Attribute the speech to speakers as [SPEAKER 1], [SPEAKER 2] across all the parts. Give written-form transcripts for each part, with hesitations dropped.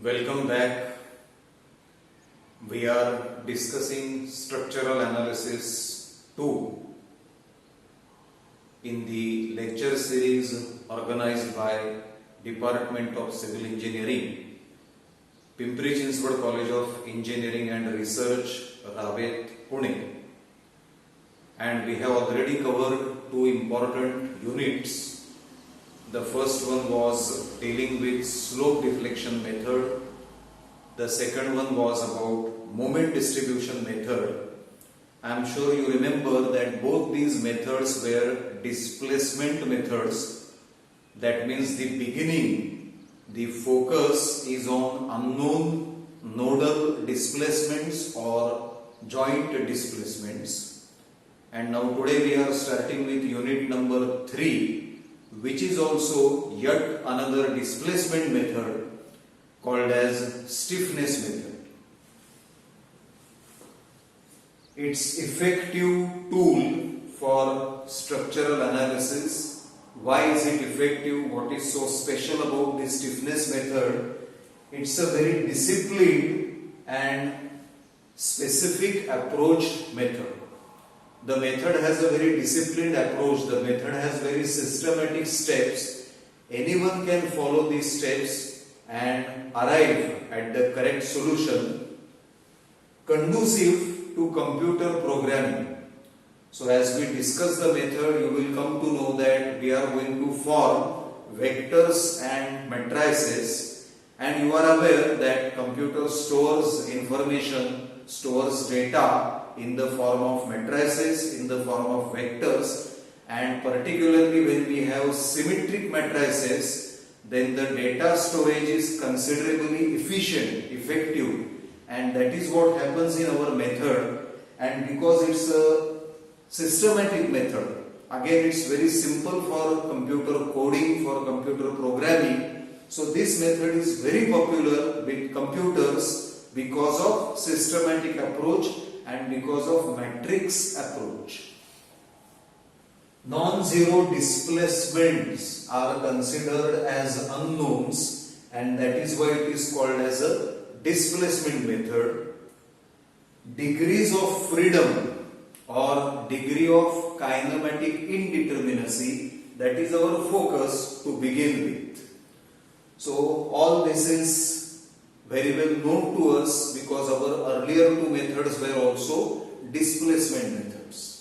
[SPEAKER 1] Welcome back. We are discussing structural analysis 2 in the lecture series organized by Department of Civil Engineering, Pimpri-Chinchwad College of Engineering and Research, Ravet, Pune. And we have already covered two important units. The first one was dealing with slope deflection method. The second one was about moment distribution method. I am sure you remember that both these methods were displacement methods. That means the beginning, the focus is on unknown nodal displacements or joint displacements. And now today we are starting with unit number 3, which is also yet another displacement method called as stiffness method. It's effective tool for structural analysis. Why is it effective? What is so special about this stiffness method? It's a very disciplined and specific approach method. The method has a very disciplined approach. The method has very systematic steps. Anyone can follow these steps and arrive at the correct solution, conducive to computer programming. So as we discuss the method, you will come to know that we are going to form vectors and matrices, and you are aware that computer stores information, stores data in the form of matrices, in the form of vectors, and particularly when we have symmetric matrices, then the data storage is considerably efficient, effective, and that is what happens in our method. And because it's a systematic method, again it's very simple for computer coding, for computer programming. So this method is very popular with computers because of systematic approach and because of matrix approach. Non-zero displacements are considered as unknowns, and that is why it is called as a displacement method. Degrees of freedom or degree of kinematic indeterminacy, that is our focus to begin with. So all this is very well known to us because our earlier two methods were also displacement methods.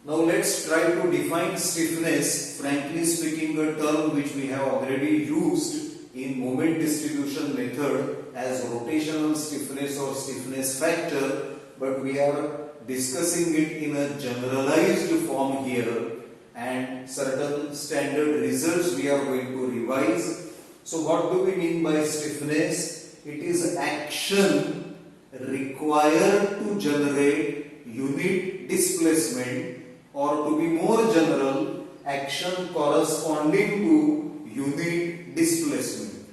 [SPEAKER 1] Now let's try to define stiffness, frankly speaking a term which we have already used in moment distribution method as rotational stiffness or stiffness factor, but we are discussing it in a generalized form here, and certain standard results we are going to revise. So what do we mean by stiffness? It is action required to generate unit displacement, or to be more general, action corresponding to unit displacement.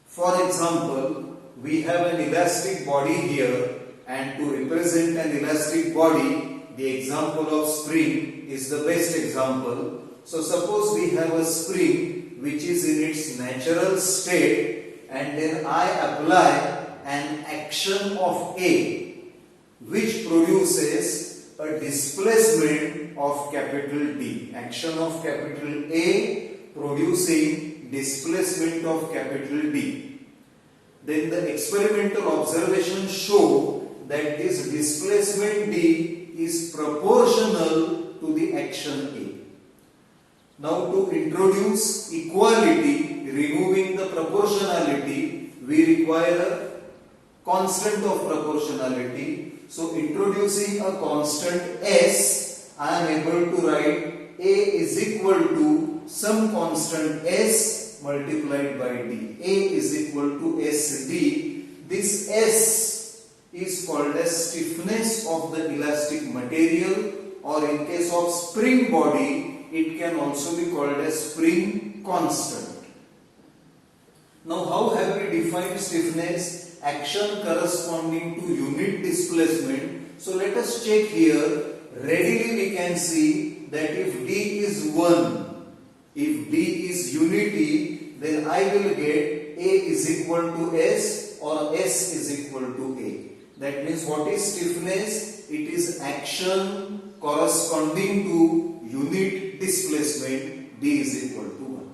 [SPEAKER 1] For example, we have an elastic body here, and to represent an elastic body, the example of spring is the best example. So suppose we have a spring which is in its natural state, and then I apply an action of A which produces a displacement of capital D. Action of capital A producing displacement of capital D. Then the experimental observations show that this displacement D is proportional to the action A. Now to introduce equality, removing the proportionality, we require a constant of proportionality. So introducing a constant S, I am able to write A is equal to some constant S multiplied by D. A is equal to SD. This S is called as stiffness of the elastic material, or in case of spring body, it can also be called as spring constant. Now how have we defined stiffness? Action corresponding to unit displacement. So let us check here. Readily we can see that if D is 1, if D is unity, then I will get A is equal to S or S is equal to A. That means what is stiffness? It is action corresponding to unit displacement D is equal to 1.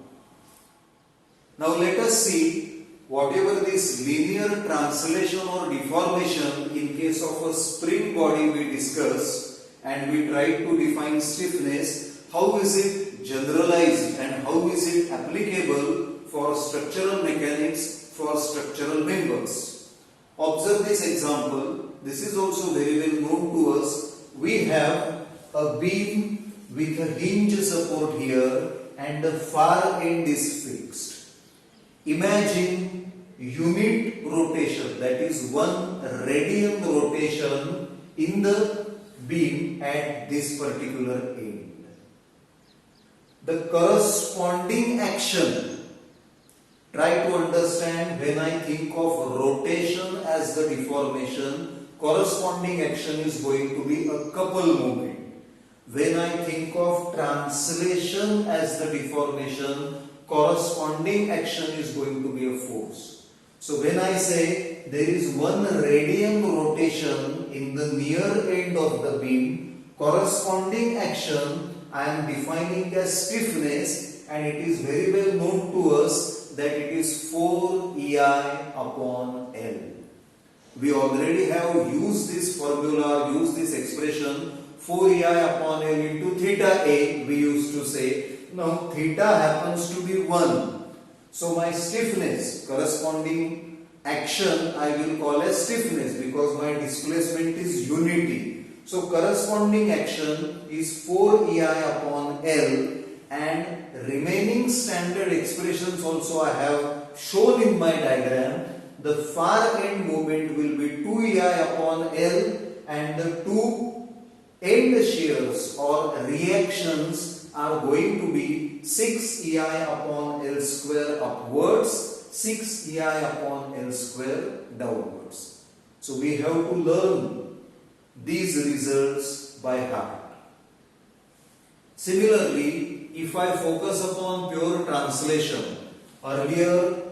[SPEAKER 1] Now let us see whatever this linear translation or deformation in case of a spring body we discussed and we tried to define stiffness, how is it generalized and how is it applicable for structural mechanics, for structural members. Observe this example. This is also very well known to us. We have a beam with a hinge support here and the far end is fixed. Imagine unit rotation, that is 1 radian rotation in the beam at this particular end. The corresponding action, try to understand when I think of rotation as the deformation, corresponding action is going to be a couple moment. When I think of translation as the deformation, corresponding action is going to be a force. So when I say there is 1 radian rotation in the near end of the beam, corresponding action I am defining as stiffness, and it is very well known to us that it is 4 EI upon L. We already have used this formula, used this expression 4 EI upon L into theta A, we used to say. Now theta happens to be 1. So my stiffness, corresponding action I will call as stiffness because my displacement is unity. So corresponding action is 4 EI upon L, and remaining standard expressions also I have shown in my diagram. The far end moment will be 2 EI upon L, and the two end shears or reactions are going to be 6 EI upon L square upwards, 6 EI upon L square downwards. So we have to learn these results by heart. Similarly, if I focus upon pure translation, earlier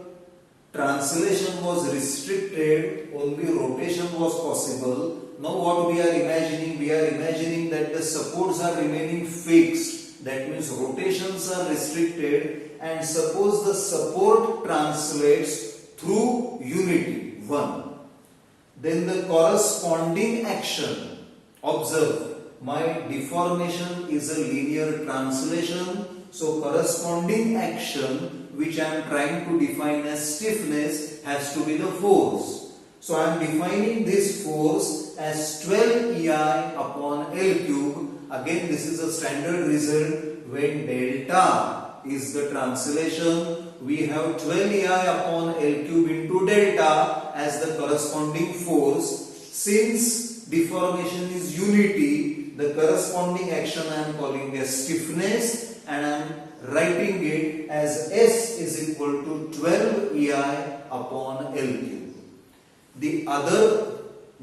[SPEAKER 1] translation was restricted, only rotation was possible. Now what we are imagining? We are imagining that the supports are remaining fixed. That means rotations are restricted, and suppose the support translates through unity 1. Then the corresponding action, observe, my deformation is a linear translation. So corresponding action which I am trying to define as stiffness has to be the force. So I am defining this force as 12 EI upon L cube. Again, this is a standard result. When delta is the translation, we have 12 EI upon L cube into delta as the corresponding force. Since deformation is unity, the corresponding action I am calling as stiffness, and I am writing it as S is equal to 12 EI upon L cube. The other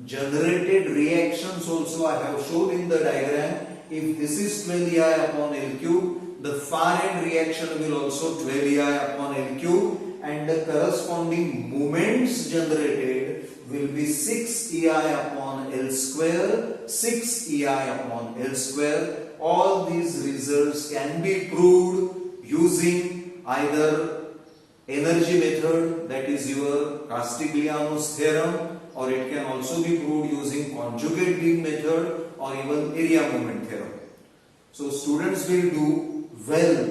[SPEAKER 1] generated reactions also I have shown in the diagram. If this is 12 EI upon L cube, the far end reaction will also 12 EI upon L cube, and the corresponding moments generated will be 6 EI upon L square, 6 EI upon L square. All these results can be proved using either energy method, that is your Castigliano's theorem, or it can also be proved using conjugate beam method or even area moment theorem. So students will do well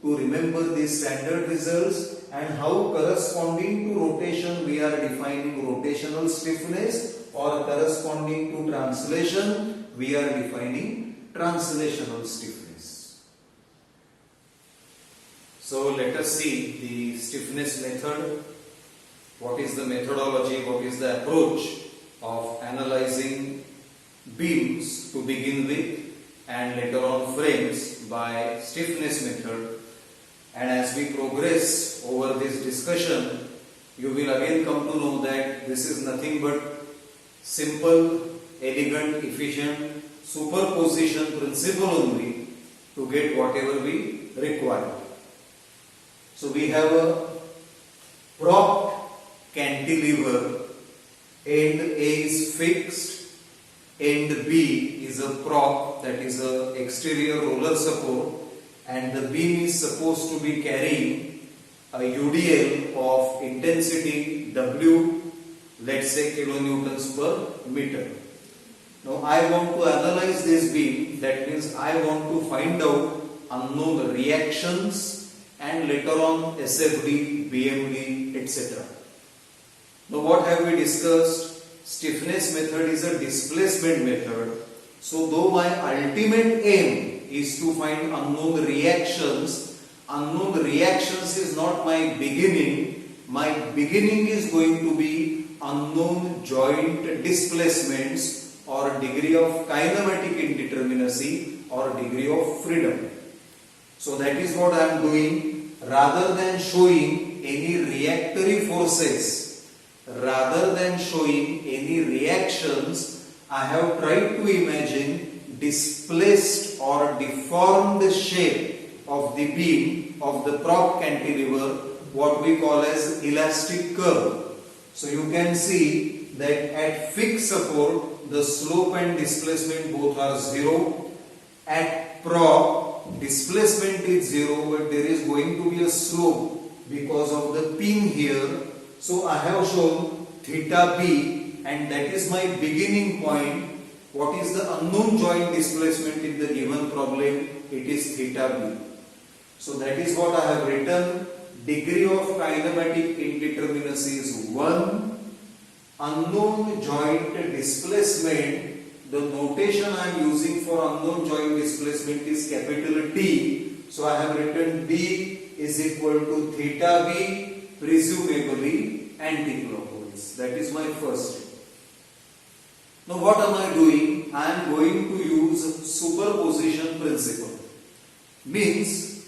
[SPEAKER 1] to remember these standard results and how corresponding to rotation we are defining rotational stiffness, or corresponding to translation we are defining translational stiffness. So let us see the stiffness method. What is the methodology, what is the approach of analyzing beams to begin with, and later on frames by stiffness method. And as we progress over this discussion, you will again come to know that this is nothing but simple, elegant, efficient superposition principle only to get whatever we require. So we have a propped cantilever, end A is fixed, end B is a prop, that is a exterior roller support, and the beam is supposed to be carrying a UDL of intensity W, let's say kilonewtons per meter. Now I want to analyze this beam, that means I want to find out unknown reactions and later on SFD, BMD, etc. Now what have we discussed? Stiffness method is a displacement method. So though my ultimate aim is to find unknown reactions is not my beginning. My beginning is going to be unknown joint displacements or degree of kinematic indeterminacy or degree of freedom. So that is what I am doing. Rather than showing any reactory forces, rather than showing any reactions, I have tried to imagine displaced or deformed shape of the beam of the prop cantilever, what we call as elastic curve. So you can see that at fixed support the slope and displacement both are 0. At prop displacement is 0, but there is going to be a slope because of the pin here. So I have shown theta b, and that is my beginning point. What is the unknown joint displacement in the given problem? It is theta b. So that is what I have written. Degree of kinematic indeterminacy is 1. Unknown joint displacement, the notation I am using for unknown joint displacement is capital T. So I have written D is equal to theta b, presumably anticlockwise. That is my first step. Now what am I doing? I am going to use superposition principle. Means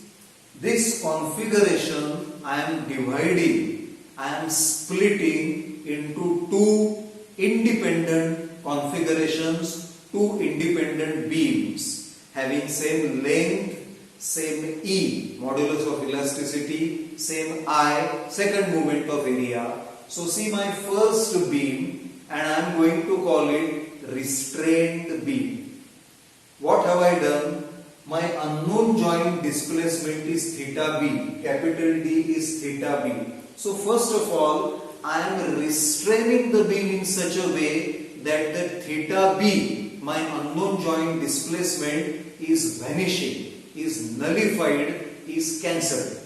[SPEAKER 1] this configuration I am dividing, I am splitting into two independent configurations, two independent beams having same length, same E, modulus of elasticity, same I, second moment of area. So see my first beam, and I am going to call it restrained beam. What have I done? My unknown joint displacement is theta b, capital D is theta b. So first of all, I am restraining the beam in such a way that the theta b, my unknown joint displacement, is vanishing, is nullified, is cancelled.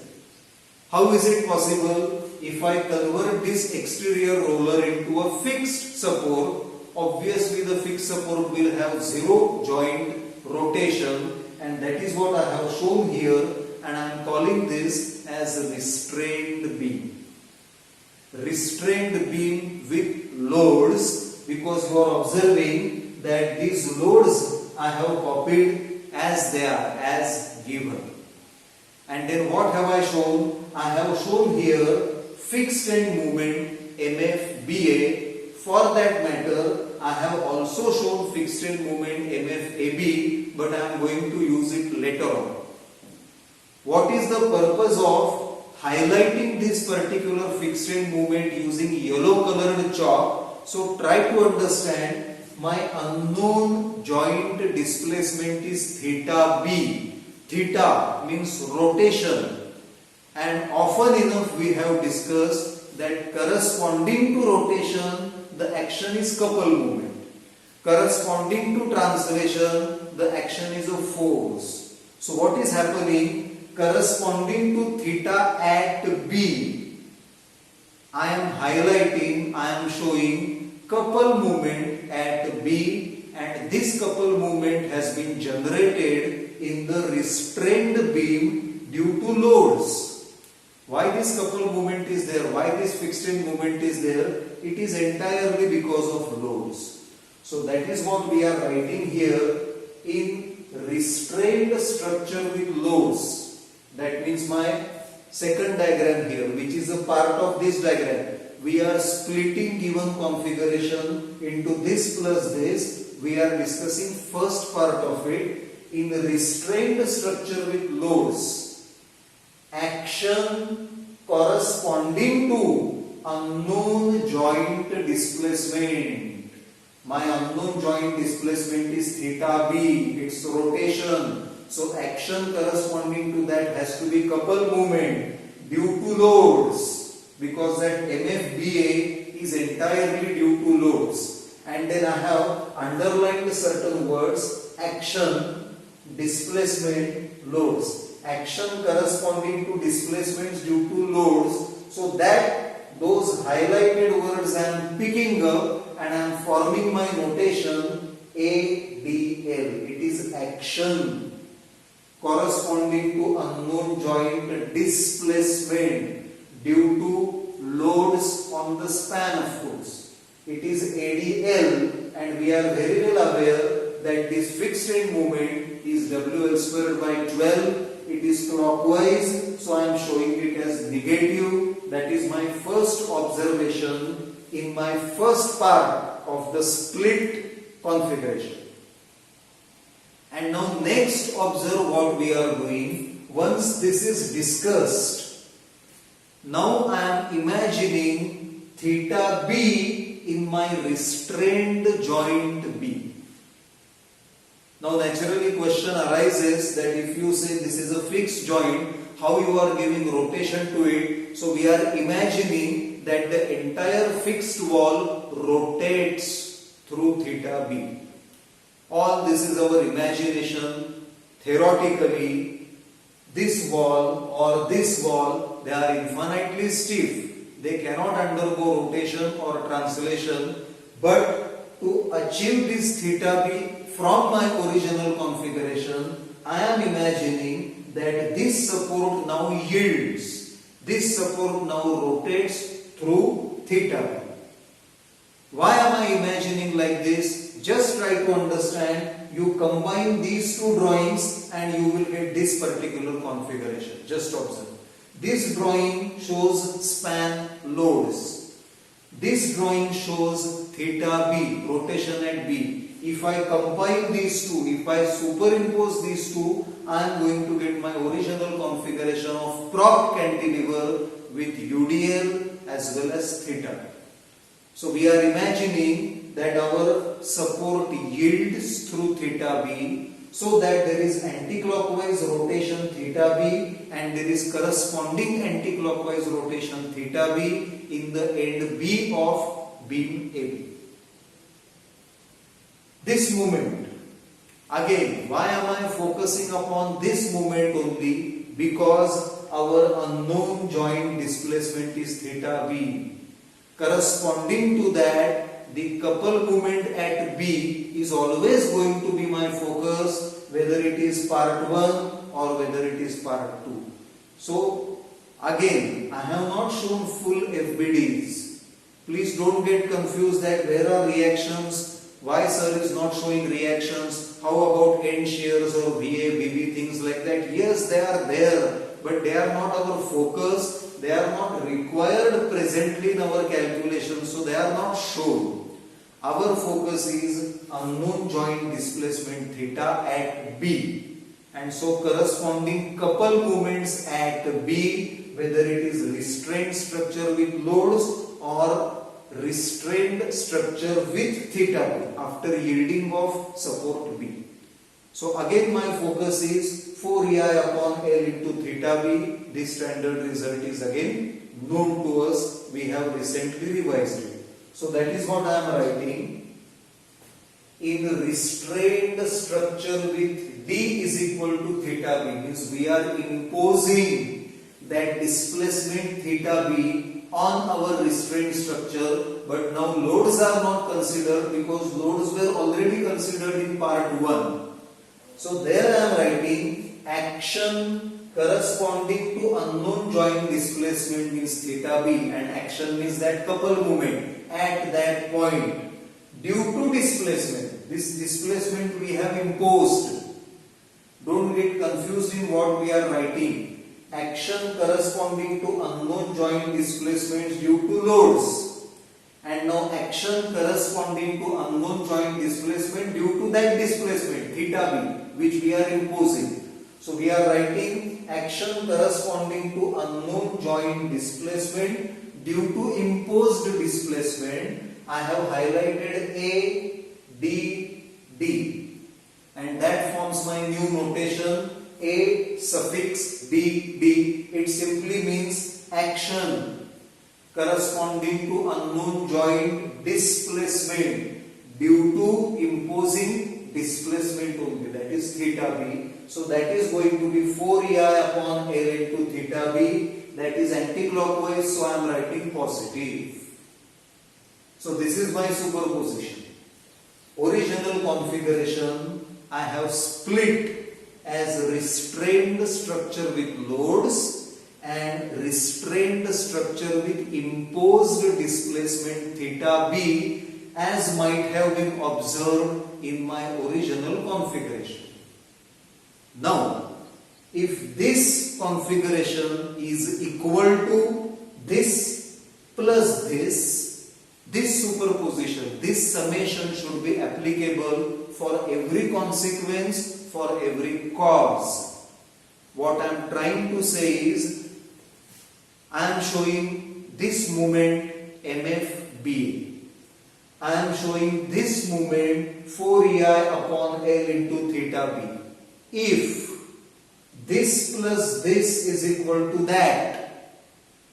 [SPEAKER 1] How is it possible? If I convert this exterior roller into a fixed support, obviously the fixed support will have zero joint rotation, and that is what I have shown here, and I am calling this as a restrained beam. Restrained beam with loads, because you are observing that these loads I have copied as they are, as given. And then what have I shown? I have shown here fixed end moment MF BA. For that matter, I have also shown fixed end moment MF AB, but I am going to use it later on. What is the purpose of highlighting this particular fixed end moment using yellow colored chalk? So try to understand, my unknown joint displacement is theta b. Theta means rotation, and often enough we have discussed that corresponding to rotation the action is couple movement. Corresponding to translation the action is a force. So what is happening? Corresponding to theta at B, I am highlighting, I am showing couple movement at B, and this couple movement has been generated in the restrained beam due to loads. Why this couple movement is there? Why this fixed end movement is there? It is entirely because of loads. So that is what we are writing here in restrained structure with loads. That means my second diagram here, which is a part of this diagram. We are splitting given configuration into this plus this. We are discussing first part of it. In restrained structure with loads, action corresponding to unknown joint displacement. My unknown joint displacement is theta b, its rotation. So action corresponding to that has to be couple movement due to loads, because that MFBA is entirely due to loads. And then I have underlined certain words: action, displacement, loads. Action corresponding to displacements due to loads, so that those highlighted words I am picking up and I am forming my notation ADL. It is action corresponding to unknown joint displacement due to loads on the span, of course. It is ADL, and we are very well aware that this fixed end moment is WL squared by 12. It is clockwise, so I am showing it as negative. That is my first observation in my first part of the split configuration. And now next, observe what we are doing. Once this is discussed, now I am imagining theta b in my restrained joint B. Now naturally question arises that if you say this is a fixed joint, how you are giving rotation to it? So we are imagining that the entire fixed wall rotates through theta b. All this is our imagination. Theoretically, this wall or this wall, they are infinitely stiff. They cannot undergo rotation or translation. But to achieve this theta b from my original configuration, I am imagining that this support now yields. This support now rotates through theta b. Why am I imagining like this? Just try to understand. You combine these two drawings and you will get this particular configuration. Just observe. This drawing shows span loads. This drawing shows theta b, rotation at B. If I combine these two, if I superimpose these two, I am going to get my original configuration of prop cantilever with UDL as well as theta. So we are imagining that our support yields through theta b, so that there is anticlockwise rotation theta b and there is corresponding anticlockwise rotation theta b in the end B of beam AB. This moment, again, why am I focusing upon this moment only? Because our unknown joint displacement is theta b. Corresponding to that, the couple moment at B is always going to be my focus, whether it is part 1 or whether it is part 2. So again, I have not shown full FBDs. Please don't get confused that where are reactions, why sir is not showing reactions, how about end shears or VA, BB, things like that. Yes, they are there, but they are not our focus. They are not required presently in our calculation, so they are not shown. Our focus is unknown joint displacement theta at B, and so corresponding couple moments at B, whether it is restrained structure with loads or restrained structure with theta B after yielding of support B. So again my focus is 4EI upon L into theta B. This standard result is again known to us. We have recently revised it. So that is what I am writing. In restrained structure with D is equal to theta B, means we are imposing that displacement theta B on our restrained structure, but now loads are not considered because loads were already considered in part 1. So there I am writing action corresponding to unknown joint displacement means theta b, and action means that couple moment at that point due to displacement. This displacement we have imposed. Don't get confused in what we are writing. Action corresponding to unknown joint displacements due to loads, and now action corresponding to unknown joint displacement due to that displacement theta b which we are imposing. So we are writing action corresponding to unknown joint displacement due to imposed displacement. I have highlighted A, D, D, and that forms my new notation. A suffix D, D. It simply means action corresponding to unknown joint displacement due to imposing displacement only, that is theta B. So that is going to be 4EI upon L into theta B, that is anti-clockwise, so I am writing positive. So this is my superposition. Original configuration I have split as restrained structure with loads and restrained structure with imposed displacement theta B, as might have been observed in my original configuration. Now, if this configuration is equal to this plus this superposition, this summation should be applicable for every consequence, for every cause. What I am trying to say is, I am showing this moment MFB. I am showing this moment 4EI upon L into theta B. If this plus this is equal to that,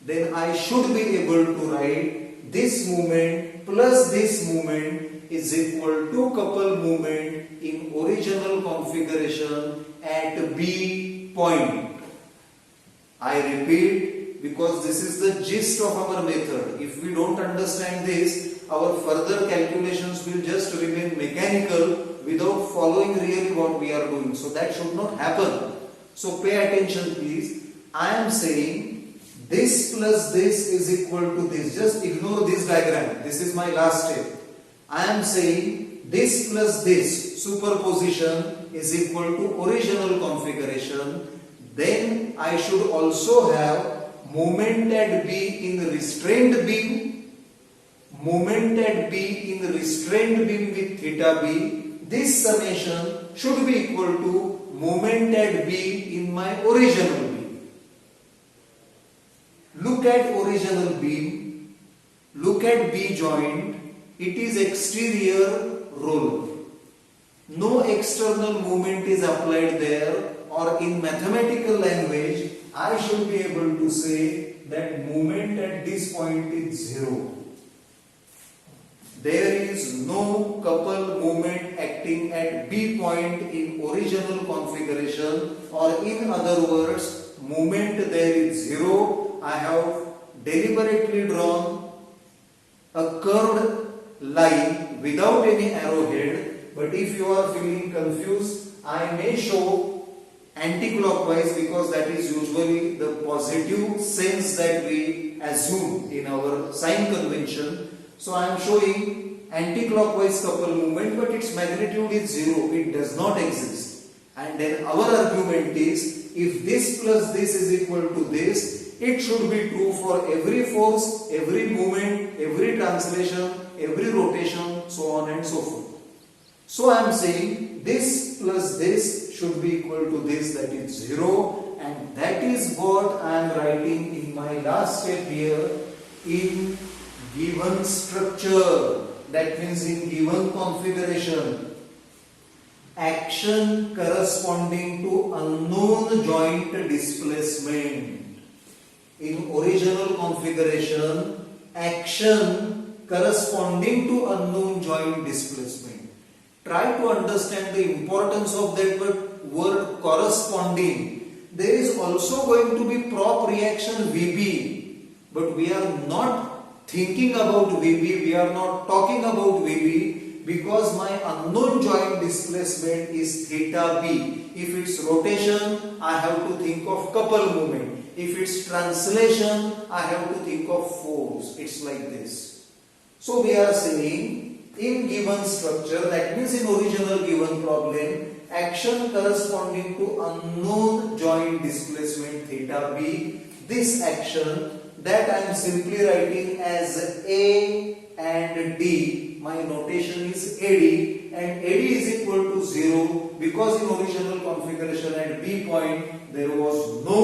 [SPEAKER 1] then I should be able to write this moment plus this moment is equal to couple moment in original configuration at B point. I repeat, because this is the gist of our method. If we don't understand this, our further calculations will just remain mechanical without following really what we are doing. So that should not happen. So pay attention please. I am saying this plus this is equal to this. Just ignore this diagram. This is my last step. I am saying this plus this superposition is equal to original configuration. Then I should also have moment at B in restrained beam, moment at B in restrained beam with theta B. This summation should be equal to moment at B in my original beam. Look at original beam, look at B joint, it is exterior roller. No external moment is applied there, or in mathematical language, I should be able to say that moment at this point is 0. There is no couple moment acting at B point in original configuration, or in other words, moment there is 0. I have deliberately drawn a curved line without any arrowhead, but if you are feeling confused, I may show anti-clockwise, because that is usually the positive sense that we assume in our sign convention. So I am showing anti-clockwise couple movement, but its magnitude is 0. It does not exist. And then our argument is, if this plus this is equal to this, it should be true for every force, every movement, every translation, every rotation, so on and so forth. So I am saying this plus this should be equal to this, that is 0, and that is what I am writing in my last step here. In given structure, that means in given configuration, action corresponding to unknown joint displacement. In original configuration, action corresponding to unknown joint displacement. Try to understand the importance of that word corresponding. There is also going to be prop reaction VB, but we are not thinking about VB, we are not talking about VB, because my unknown joint displacement is theta B. If it's rotation, I have to think of couple moment. If it's translation, I have to think of force. It's like this. So we are saying, in given structure, that means in original given problem, action corresponding to unknown joint displacement theta B, this action that I am simply writing as A and D, my notation is AD, and AD is equal to 0 because in original configuration at B point there was no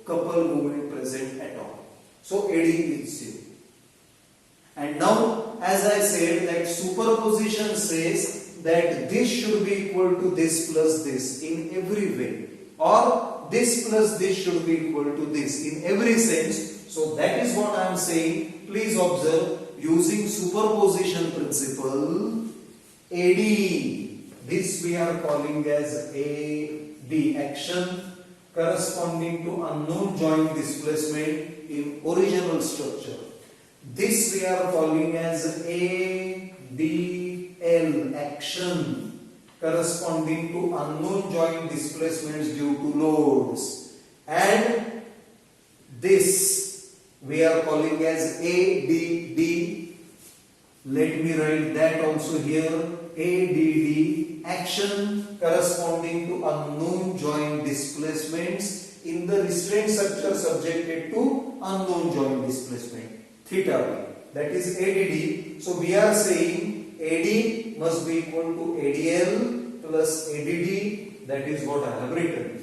[SPEAKER 1] couple movement present at all. So AD is 0. And now, as I said, that superposition says that this should be equal to this plus this in every way, or this plus this should be equal to this in every sense. So that is what I am saying. Please observe, using superposition principle, AD, this we are calling as AD, action corresponding to unknown joint displacement in original structure. This we are calling as ADL, action corresponding to unknown joint displacements due to loads. And this we are calling as ADD. Let me write that also here. ADD, action corresponding to unknown joint displacements in the restraint structure subjected to unknown joint displacement, theta b. That is ADD. So we are saying AD must be equal to ADL plus ADD. That is what I have written,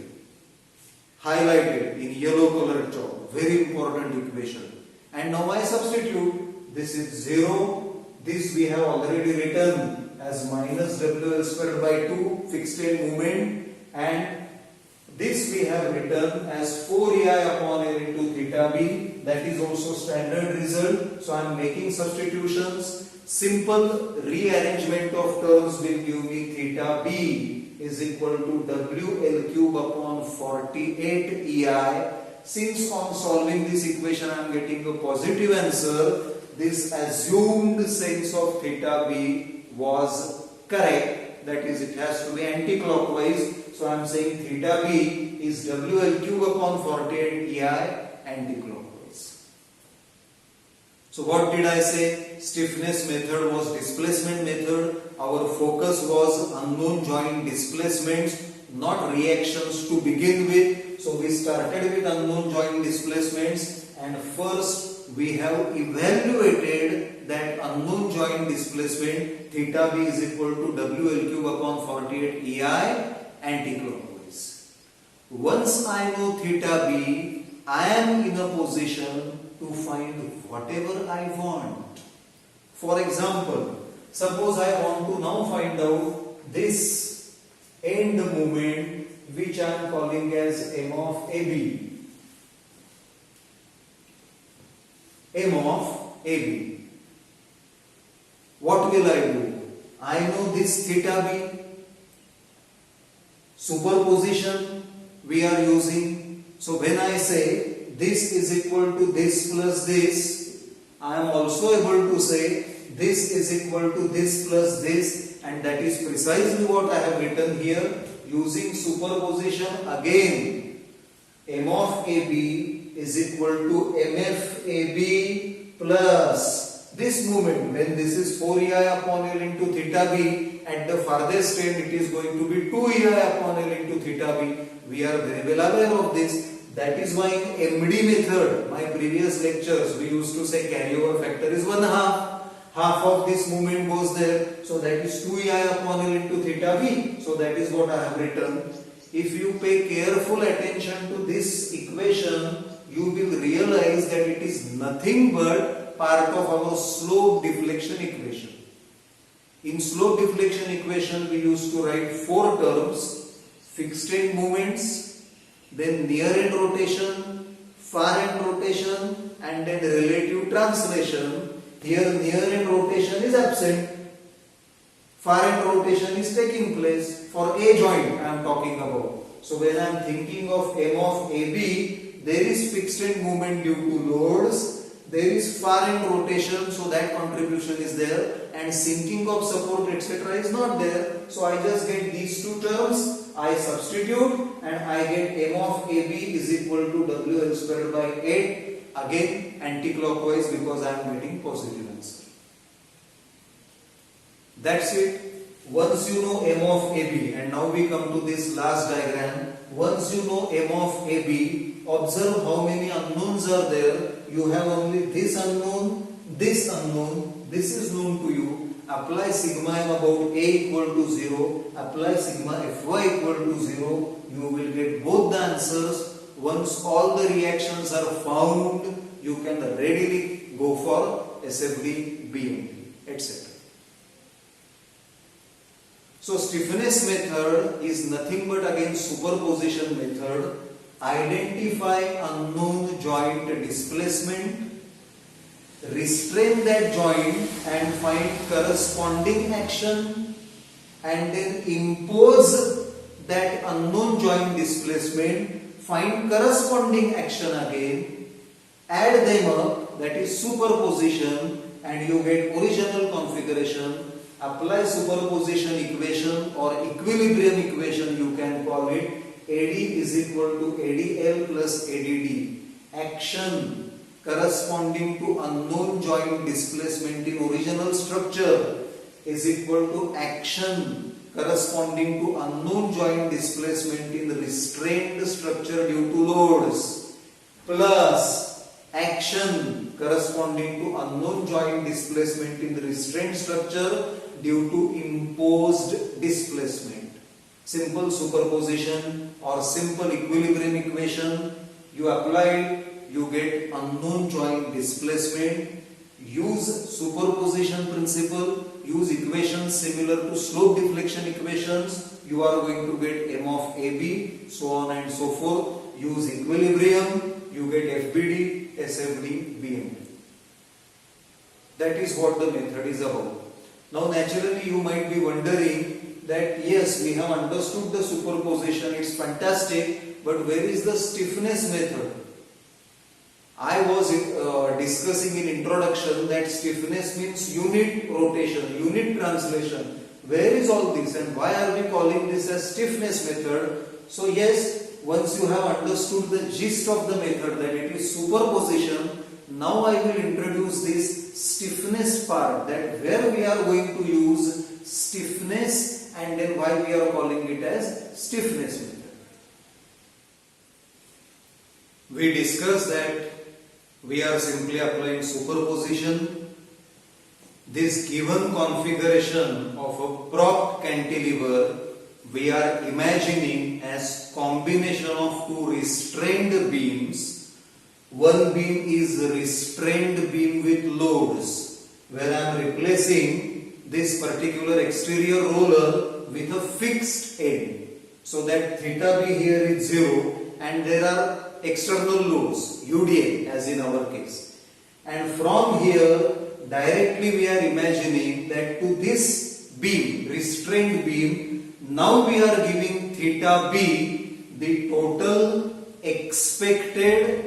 [SPEAKER 1] highlighted in yellow colored chalk. Very important equation. And now I substitute. This is 0. This we have already written as minus WL squared by 2 fixed end moment, and this we have written as 4EI upon L into theta b. That is also standard result. So I am making substitutions. Simple rearrangement of terms will give me theta b is equal to WL cube upon 48 EI. Since on solving this equation I am getting a positive answer, this assumed sense of theta b was correct. That is, it has to be anti-clockwise. So I am saying theta b is WL cube upon 48 EI anti-clockwise. So what did I say? Stiffness method was displacement method. Our focus was unknown joint displacements, not reactions to begin with. So we started with unknown joint displacements, and first we have evaluated that unknown joint displacement theta b is equal to WL cube upon 48 EI anti-clockwise. Once I know theta b, I am in a position to find whatever I want. For example, suppose I want to now find out this end moment which I am calling as M of AB. M of AB. What will I do? I know this theta b. Superposition we are using. So when I say this is equal to this plus this, I am also able to say this is equal to this plus this, and that is precisely what I have written here. Using superposition again, M of AB is equal to MF AB plus this moment. When this is 4EI upon L into theta b, at the farthest end it is going to be 2EI upon L into theta b. We are very well aware of this. That is why in MD method, my previous lectures, we used to say carryover factor is 1/2. Half of this moment goes there. So that is 2EI upon L into theta b. So that is what I have written. If you pay careful attention to this equation, you will realize that it is nothing but part of our slope deflection equation. In slope deflection equation, we used to write 4 terms: fixed end moments, then near end rotation, far end rotation, and then relative translation. Here near end rotation is absent, far end rotation is taking place. For A joint I am talking about. So when I am thinking of M of AB, there is fixed end movement due to loads, there is far end rotation, so that contribution is there, and sinking of support etc. is not there. So I just get these 2 terms, I substitute, and I get M of AB is equal to WL squared by 8. Again anti-clockwise because I am getting positive answer. That's it. Once you know M of AB, and now we come to this last diagram. Once you know M of AB, observe how many unknowns are there. You have only this unknown, this is known to you. apply sigma m about A equal to 0, apply sigma Fy equal to 0, you will get both the answers. Once all the reactions are found, you can readily go for SFD, BMT, etc. So stiffness method is nothing but again superposition method. Identify unknown joint displacement, restrain that joint and find corresponding action, and then impose that unknown joint displacement, find corresponding action again, add them up, that is superposition, and you get original configuration. Apply superposition equation or equilibrium equation, you can call it. AD is equal to ADL plus ADD. Action corresponding to unknown joint displacement in original structure is equal to action corresponding to unknown joint displacement in restrained structure due to loads, plus action corresponding to unknown joint displacement in the restrained structure due to imposed displacement. Simple superposition or simple equilibrium equation, you apply it, you get unknown joint displacement. Use superposition principle, use equations similar to slope deflection equations, you are going to get m of AB, so on and so forth. Use equilibrium, you get FBD, SFD, BMT. That is what the method is about. Now naturally you might be wondering that yes, we have understood the superposition, it's fantastic, but where is the stiffness method? I was discussing in introduction that stiffness means unit rotation, unit translation. Where is all this and why are we calling this as stiffness method? So yes, once you have understood the gist of the method, that it is superposition, now I will introduce this stiffness part, that where we are going to use stiffness and then why we are calling it as stiffness method. We discussed that we are simply applying superposition. This given configuration of a propped cantilever we are imagining as combination of two restrained beams. One beam is a restrained beam with loads, where I am replacing this particular exterior roller with a fixed end, so that theta b here is 0 and there are external loads, UDL as in our case. And from here directly we are imagining that to this beam, restrained beam, now we are giving theta b the total expected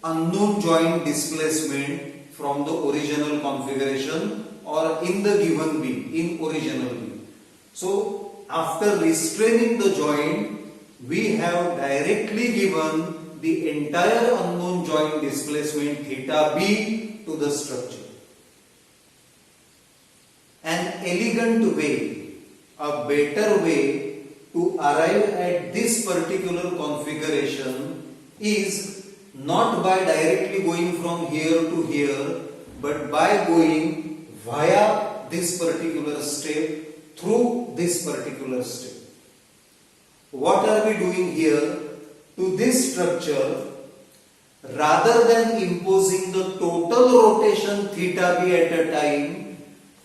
[SPEAKER 1] unknown joint displacement from the original configuration or in the given beam, in original beam. So after restraining the joint, we have directly given the entire unknown joint displacement theta b to the structure. An elegant way, a better way to arrive at this particular configuration is not by directly going from here to here, but by going via this particular step, through this particular step. What are we doing here? To this structure, rather than imposing the total rotation theta b at a time,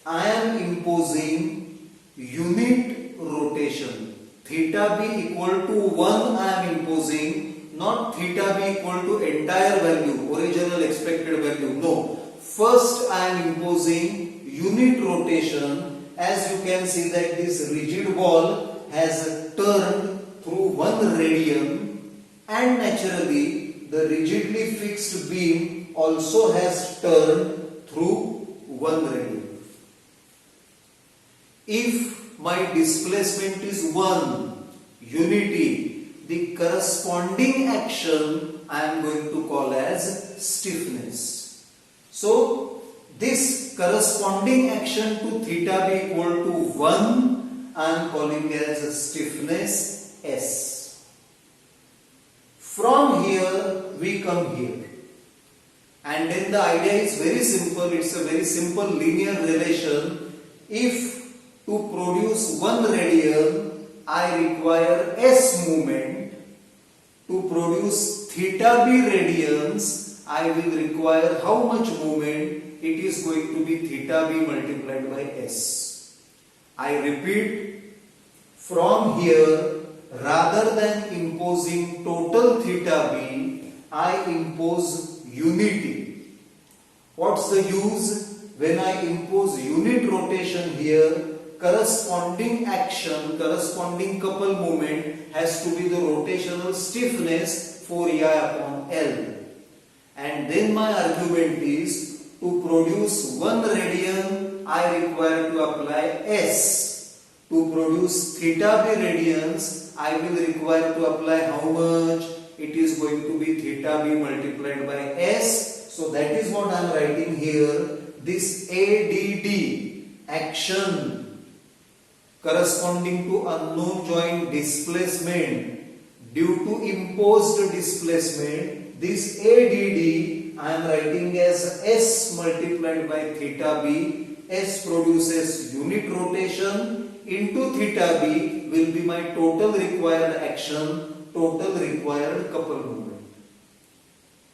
[SPEAKER 1] I am imposing unit rotation. Theta b equal to 1 I am imposing, not theta b equal to entire value, original expected value. No. First I am imposing unit rotation. As you can see that this rigid wall has turned through 1 radian, and naturally the rigidly fixed beam also has turned through 1 radian. If my displacement is 1 unity, the corresponding action I am going to call as stiffness. So this corresponding action to theta b equal to 1 I am calling as stiffness S. From here we come here, and then the idea is very simple. It's a very simple linear relation. if to produce 1 radian I require s moment, to produce theta b radians I will require how much moment? It is going to be theta b multiplied by s. I repeat, from here, rather than imposing total theta b, I impose unity. What's the use? When I impose unit rotation here, corresponding action, corresponding couple moment has to be the rotational stiffness 4I upon L. And then my argument is, to produce 1 radian, I require to apply S. To produce theta b radians, I will require to apply how much? It is going to be theta b multiplied by S. So that is what I am writing here. This ADD, action corresponding to unknown joint displacement due to imposed displacement, this ADD I am writing as S multiplied by theta b. S produces unit rotation into theta b will be my total required action, total required couple moment.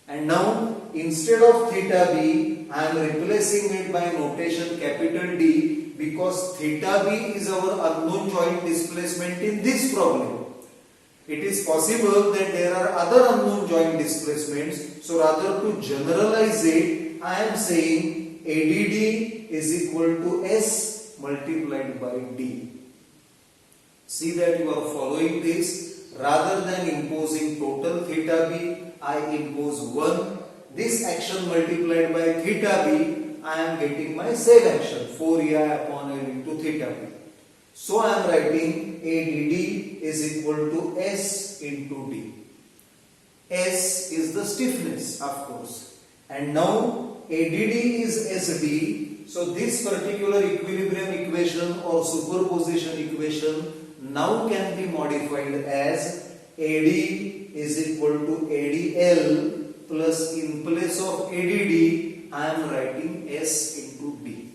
[SPEAKER 1] And now instead of theta b, I am replacing it by notation capital D, because theta b is our unknown joint displacement in this problem. It is possible that there are other unknown joint displacements. So rather to generalize it, I am saying ADD is equal to S multiplied by D. See that you are following this. Rather than imposing total theta b, I impose 1. This action multiplied by theta b, I am getting my same action 4I upon L into theta b. So I am writing ADD is equal to S into D. S is the stiffness, of course. And now ADD is SD. So this particular equilibrium equation or superposition equation now can be modified as AD is equal to ADL plus in place of ADD I am writing S into D.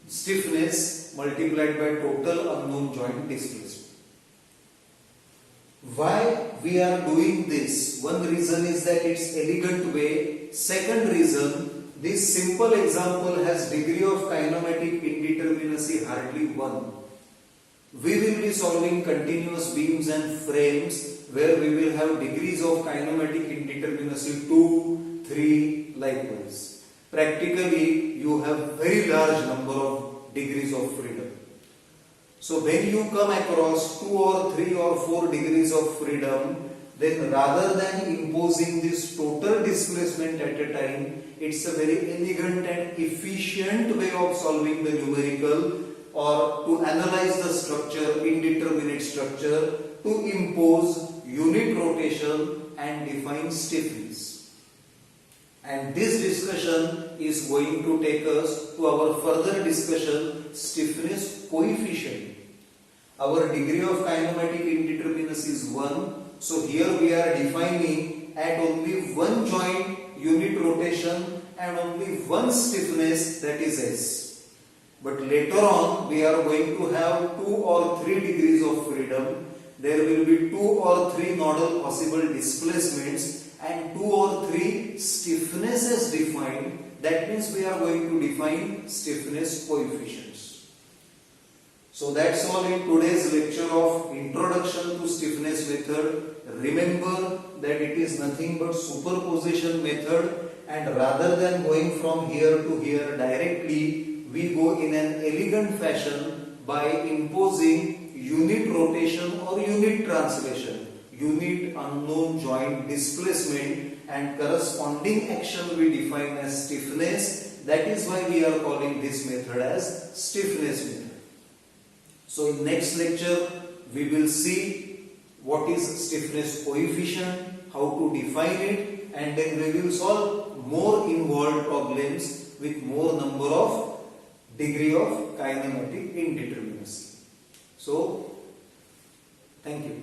[SPEAKER 1] Stiffness multiplied by total unknown joint displacement. Why we are doing this? One reason is that it's elegant way. Second reason, this simple example has degree of kinematic indeterminacy hardly 1. We will be solving continuous beams and frames where we will have degrees of kinematic indeterminacy 2, 3, likewise. Practically, you have very large number of degrees of freedom. So when you come across 2 or 3 or 4 degrees of freedom, then rather than imposing this total displacement at a time, it's a very elegant and efficient way of solving the numerical or to analyze the structure, indeterminate structure, to impose unit rotation and define stiffness. And this discussion is going to take us to our further discussion, stiffness coefficient. Our degree of kinematic indeterminacy is 1. So here we are defining at only one joint unit rotation and only one stiffness, that is S. But later on we are going to have 2 or 3 degrees of freedom. There will be 2 or 3 nodal possible displacements and 2 or 3 stiffnesses defined. That means we are going to define stiffness coefficients. So that's all in today's lecture of Introduction to Stiffness Method. Remember that it is nothing but superposition method, and rather than going from here to here directly, we go in an elegant fashion by imposing unit rotation or unit translation, unit unknown joint displacement, and corresponding action we define as stiffness. That is why we are calling this method as stiffness method. So in next lecture we will see what is stiffness coefficient, how to define it, and then we will solve more involved problems with more number of degree of kinematic indeterminacy. So thank you.